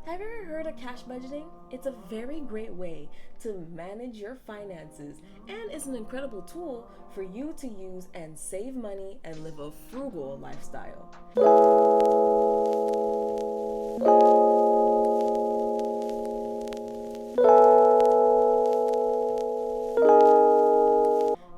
Have you ever heard of cash budgeting? It's a very great way to manage your finances and it's an incredible tool for you to use and save money and live a frugal lifestyle.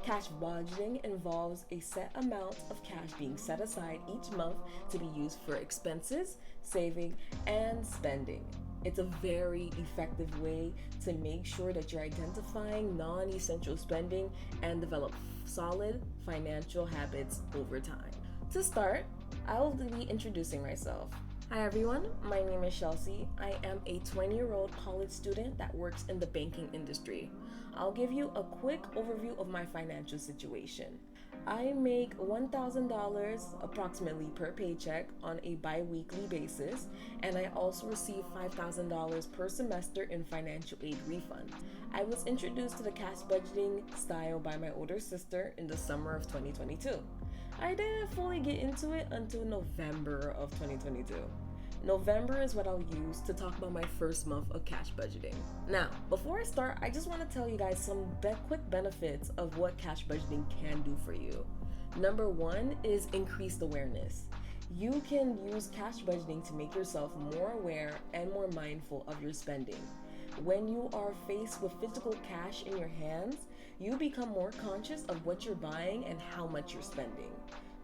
Cash budgeting involves a set amount of cash being set aside each month to be used for expenses, saving, and spending. It's a very effective way to make sure that you're identifying non essential spending and develop solid financial habits over time. To start, I will be introducing myself. Hi everyone, my name is Chelsea. I am a 20-year-old college student that works in the banking industry. I'll give you a quick overview of my financial situation. I make $1,000 approximately per paycheck on a bi-weekly basis, and I also receive $5,000 per semester in financial aid refund. I was introduced to the cash budgeting style by my older sister in the summer of 2022. I didn't fully get into it until November of 2022. November is what I'll use to talk about my first month of cash budgeting. Now, before I start, I just want to tell you guys some quick benefits of what cash budgeting can do for you. Number one is increased awareness. You can use cash budgeting to make yourself more aware and more mindful of your spending. When you are faced with physical cash in your hands, you become more conscious of what you're buying and how much you're spending.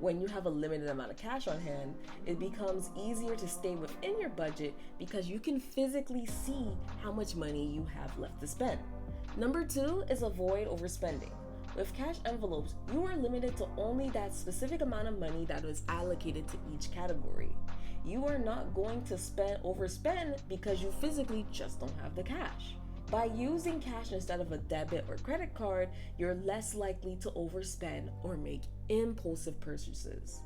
When you have a limited amount of cash on hand, it becomes easier to stay within your budget because you can physically see how much money you have left to spend. Number two is avoid overspending. With cash envelopes, you are limited to only that specific amount of money that is allocated to each category. You are not going to overspend because you physically just don't have the cash. By using cash instead of a debit or credit card, you're less likely to overspend or make impulsive purchases.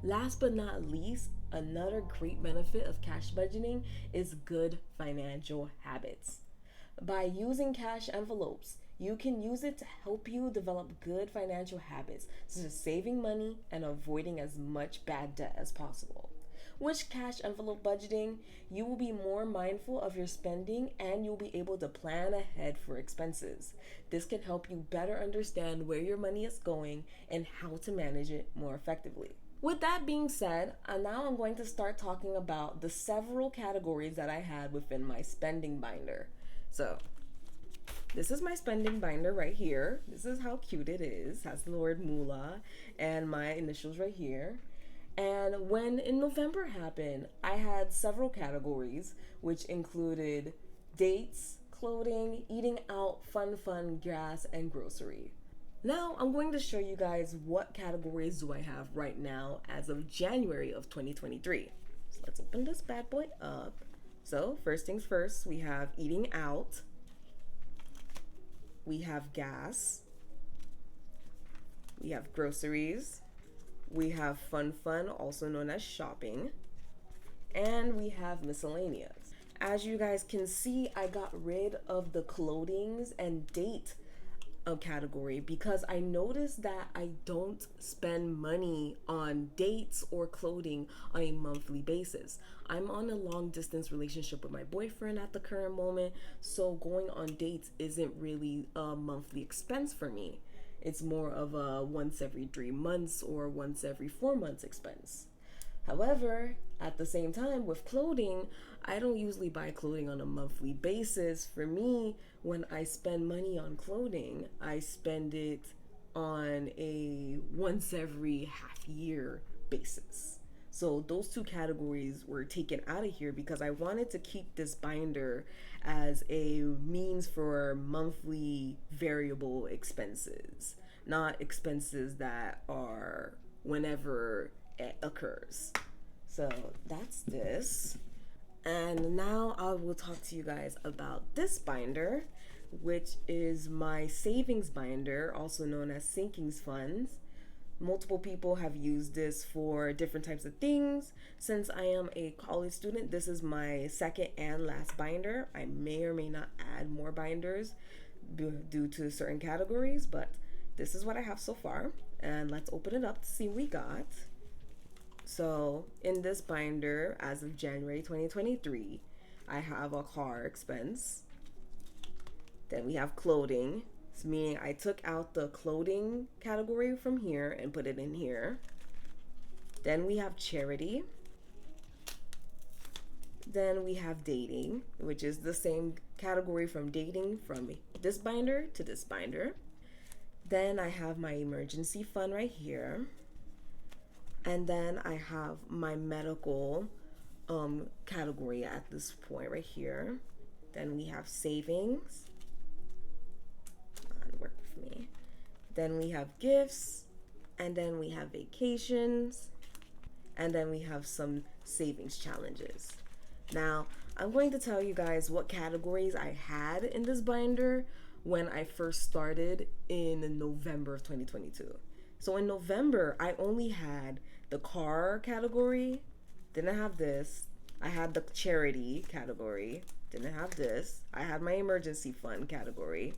Last but not least, another great benefit of cash budgeting is good financial habits. By using cash envelopes, you can use it to help you develop good financial habits, such as saving money and avoiding as much bad debt as possible. With cash envelope budgeting, you will be more mindful of your spending and you'll be able to plan ahead for expenses. This can help you better understand where your money is going and how to manage it more effectively. With that being said, now I'm going to start talking about the several categories that I had within my spending binder. So, this is my spending binder right here. This is how cute it is. It has the word moolah and my initials right here. And when in November happened, I had several categories, which included dates, clothing, eating out, fun, gas, and grocery. Now I'm going to show you guys what categories do I have right now as of January of 2023. So let's open this bad boy up. So first things first, we have eating out, we have gas, we have groceries, we have fun, also known as shopping, and we have miscellaneous. As you guys can see, I got rid of the clothings and date category because I noticed that I don't spend money on dates or clothing on a monthly basis. I'm on a long distance relationship with my boyfriend at the current moment, so going on dates isn't really a monthly expense for me. It's more of a once every 3 months or once every 4 months expense. However, at the same time, with clothing, I don't usually buy clothing on a monthly basis. For me, when I spend money on clothing, I spend it on a once every half year basis. So those two categories were taken out of here because I wanted to keep this binder as a means for monthly variable expenses, not expenses that are whenever it occurs. So that's this. And now I will talk to you guys about this binder, which is my savings binder, also known as sinking funds. Multiple people have used this for different types of things. Since I am a college student, this is my second and last binder. I may or may not add more binders due to certain categories, but this is what I have so far. And let's open it up to see what we got. So in this binder, as of January 2023, I have a car expense. Then we have clothing. It's meaning I took out the clothing category from here and put it in here. Then we have charity. Then we have dating, which is the same category from dating from this binder to this binder. Then I have my emergency fund right here. And then I have my medical category at this point right here. Then we have savings. Come on, work with me. Then we have gifts. And then we have vacations. And then we have some savings challenges. Now, I'm going to tell you guys what categories I had in this binder when I first started in November of 2022. So in November, I only had the car category, didn't have this. I had the charity category, didn't have this. I had my emergency fund category,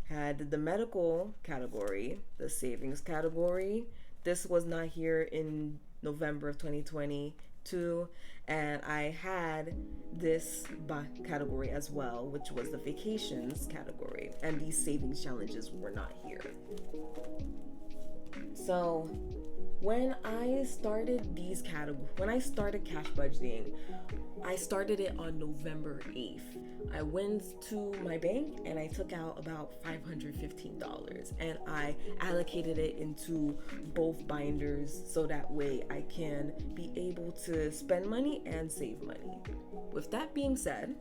had the medical category, the savings category. This was not here in November of 2022. And I had this category as well, which was the vacations category. And these savings challenges were not here. So when I started when I started cash budgeting, I started it on November 8th. I went to my bank and I took out about $515 and I allocated it into both binders so that way I can be able to spend money and save money. With that being said,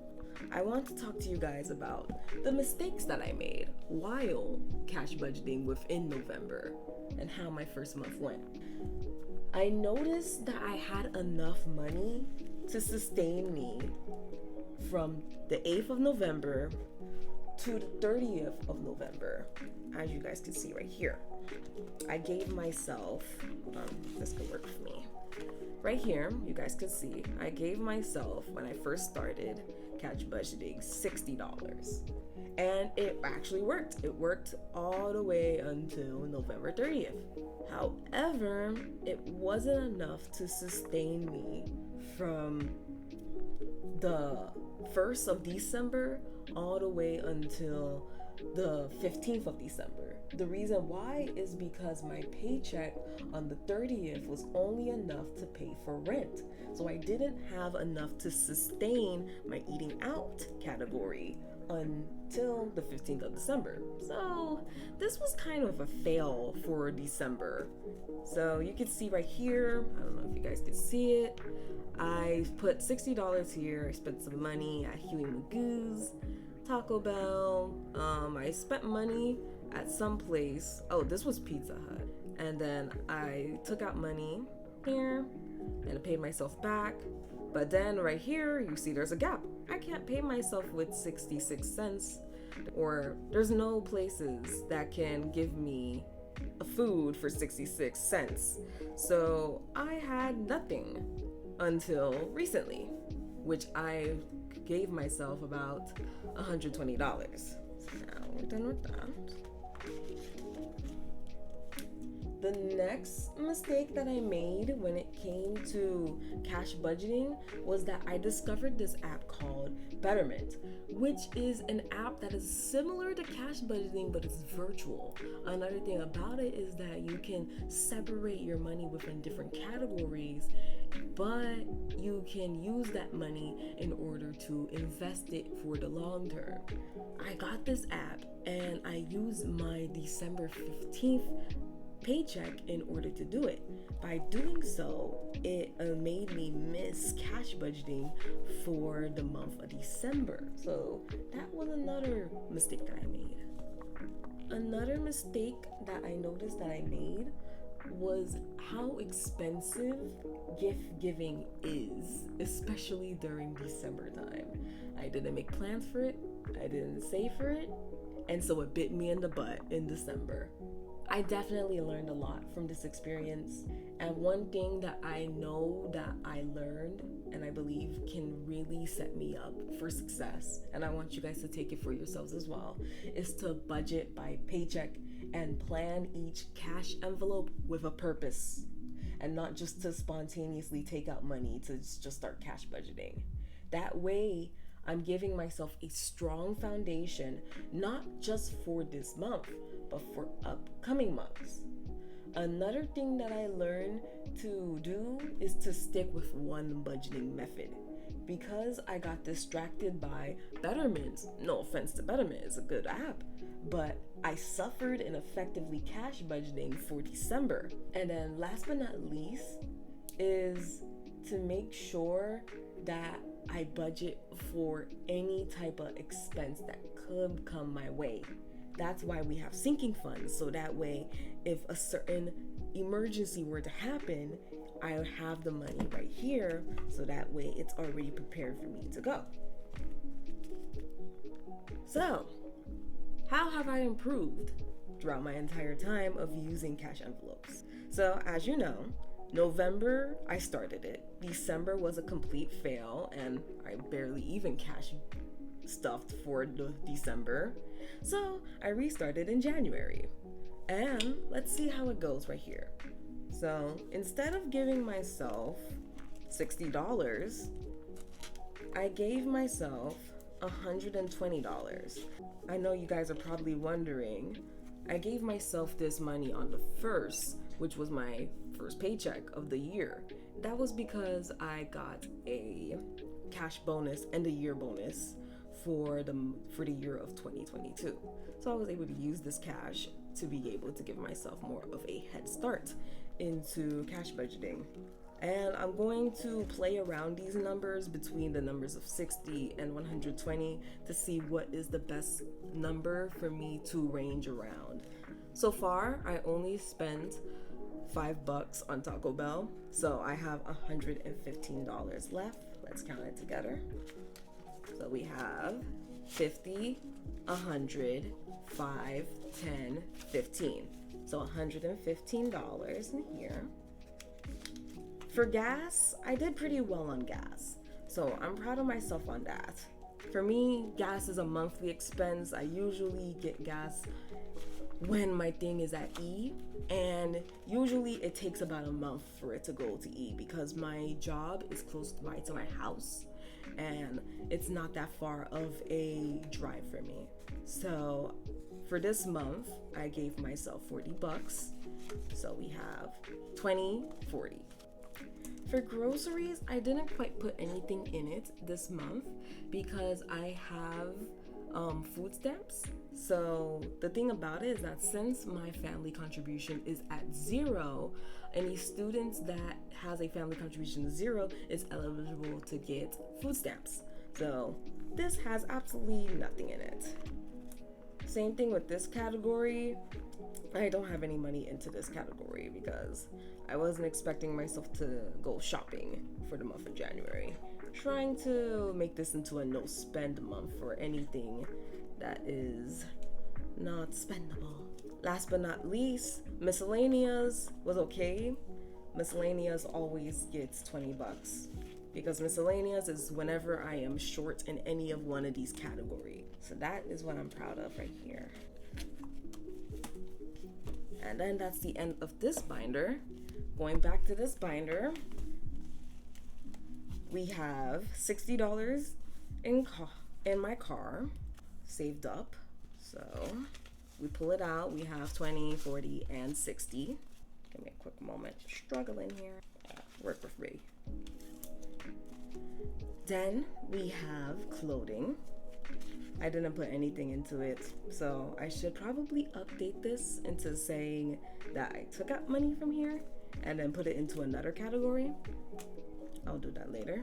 I want to talk to you guys about the mistakes that I made while cash budgeting within November and how my first month went. I noticed that I had enough money to sustain me from the 8th of November to the 30th of November, as you guys can see right here. I gave myself, this could work for me. Right here, you guys can see, I gave myself, when I first started cash budgeting, $60. And it actually worked. It worked all the way until November 30th. However, it wasn't enough to sustain me from the 1st of December all the way until the 15th of December. The reason why is because my paycheck on the 30th was only enough to pay for rent. So I didn't have enough to sustain my eating out category until the 15th of December. So this was kind of a fail for December. So you can see right here, I don't know if you guys can see it, I put $60 here. I spent some money at Huey Magoo's, Taco Bell. I spent money at some place. Oh, this was Pizza Hut. And then I took out money here and I paid myself back. But then right here, you see there's a gap. I can't pay myself with 66 cents, or there's no places that can give me a food for 66 cents. So I had nothing until recently, which I gave myself about $120. So now we're done with that. The next mistake that I made when it came to cash budgeting was that I discovered this app called Betterment, which is an app that is similar to cash budgeting, but it's virtual. Another thing about it is that you can separate your money within different categories, but you can use that money in order to invest it for the long term. I got this app and I used my December 15th paycheck in order to do it. By doing so, it made me miss cash budgeting for the month of December. So that was another mistake that I made. Another mistake that I noticed that I made was how expensive gift giving is, especially during December time. I didn't make plans for it, I didn't save for it, and so it bit me in the butt in December. I definitely learned a lot from this experience, and one thing that I know that I learned and I believe can really set me up for success, and I want you guys to take it for yourselves as well, is to budget by paycheck and plan each cash envelope with a purpose, and not just to spontaneously take out money to just start cash budgeting. That way, I'm giving myself a strong foundation, not just for this month, but for upcoming months. Another thing that I learned to do is to stick with one budgeting method. Because I got distracted by Betterment, no offense to Betterment, it's a good app, but I suffered ineffectively cash budgeting for December. And then last but not least is to make sure that I budget for any type of expense that could come my way. That's why we have sinking funds, so that way if a certain emergency were to happen, I have the money right here, so that way it's already prepared for me to go. So, how have I improved throughout my entire time of using cash envelopes? So, as you know, November, I started it. December was a complete fail, and I barely even cash stuffed for the December. So I restarted in January. And let's see how it goes right here. So instead of giving myself $60, I gave myself $120. I know you guys are probably wondering, I gave myself this money on the 1st, which was my first paycheck of the year. That was because I got a cash bonus and a year bonus for the year of 2022. So I was able to use this cash to be able to give myself more of a head start into cash budgeting. And I'm going to play around these numbers between the numbers of 60 and 120 to see what is the best number for me to range around. So far, I only spent $5 on Taco Bell, so I have $115 left. Let's count it together. So we have 50, 100, 5, 10, 15. So $115 in here. For gas, I did pretty well on gas, so I'm proud of myself on that. For me, gas is a monthly expense. I usually get gas when my thing is at E, and usually it takes about a month for it to go to E because my job is close by to my house and it's not that far of a drive for me. So for this month, I gave myself $40. So we have 20, 40. For groceries, I didn't quite put anything in it this month because I have food stamps. So the thing about it is that since my family contribution is at 0, any students that has a family contribution of 0 is eligible to get food stamps. So this has absolutely nothing in it. Same thing with this category. I don't have any money into this category because I wasn't expecting myself to go shopping for the month of January. Trying to make this into a no spend month for anything that is not spendable. Last but not least, miscellaneous was okay. Miscellaneous always gets $20 because miscellaneous is whenever I am short in any of one of these categories. So that is what I'm proud of right here. And then that's the end of this binder. Going back to this binder, we have $60 in my car saved up. So we pull it out. We have 20, 40, and 60. Give me a quick moment. Struggling here. Work with Ray. Then we have clothing. I didn't put anything into it, so I should probably update this into saying that I took out money from here and then put it into another category. I'll do that later.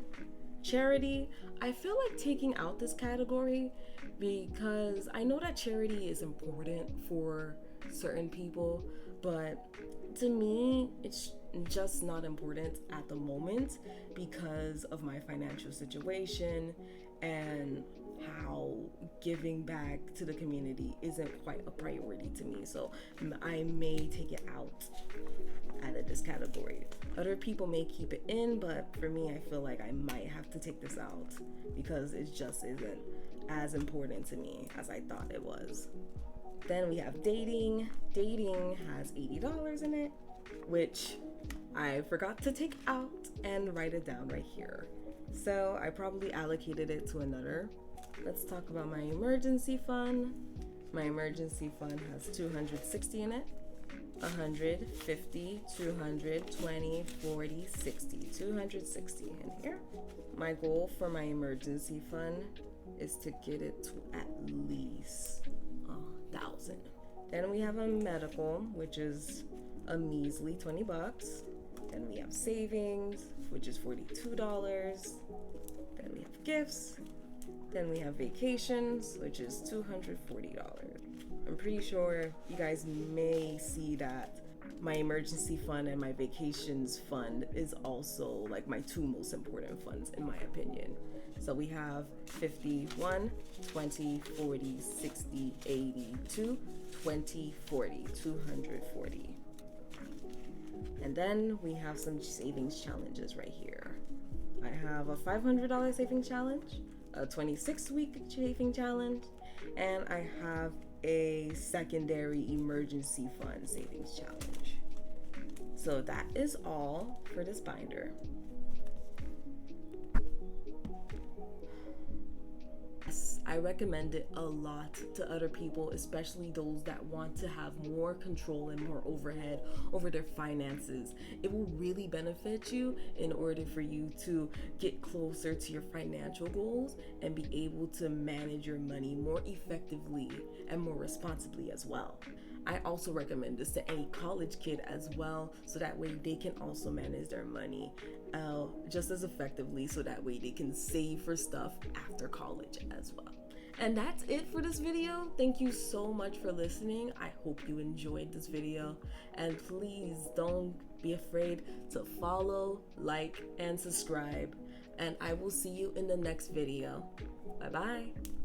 Charity, I feel like taking out this category because I know that charity is important for certain people, but to me, it's just not important at the moment because of my financial situation and how giving back to the community isn't quite a priority to me. So I may take it out of this category. Other people may keep it in, but for me, I feel like I might have to take this out because it just isn't as important to me as I thought it was. Then we have dating. Dating has $80 in it, which I forgot to take out and write it down right here. So I probably allocated it to another. Let's talk about my emergency fund. My emergency fund has 260 in it. 100, 50, 200, 20, 40, 60. 260 in here. My goal for my emergency fund is to get it to at least 1,000. Then we have a medical, which is a measly 20 bucks. Then we have savings, which is $42. Then we have gifts. Then we have vacations, which is $240. I'm pretty sure you guys may see that my emergency fund and my vacations fund is also like my two most important funds in my opinion. So we have 51, 20, 40, 60, 80, 2, 20, 40, 240. And then we have some savings challenges right here. I have a $500 savings challenge, a 26-week saving challenge, and I have a secondary emergency fund savings challenge. So that is all for this binder. I recommend it a lot to other people, especially those that want to have more control and more overhead over their finances. It will really benefit you in order for you to get closer to your financial goals and be able to manage your money more effectively and more responsibly as well. I also recommend this to any college kid as well, so that way they can also manage their money just as effectively, so that way they can save for stuff after college as well. And that's it for this video. Thank you so much for listening. I hope you enjoyed this video, and please don't be afraid to follow, like, and subscribe, and I will see you in the next video. Bye bye.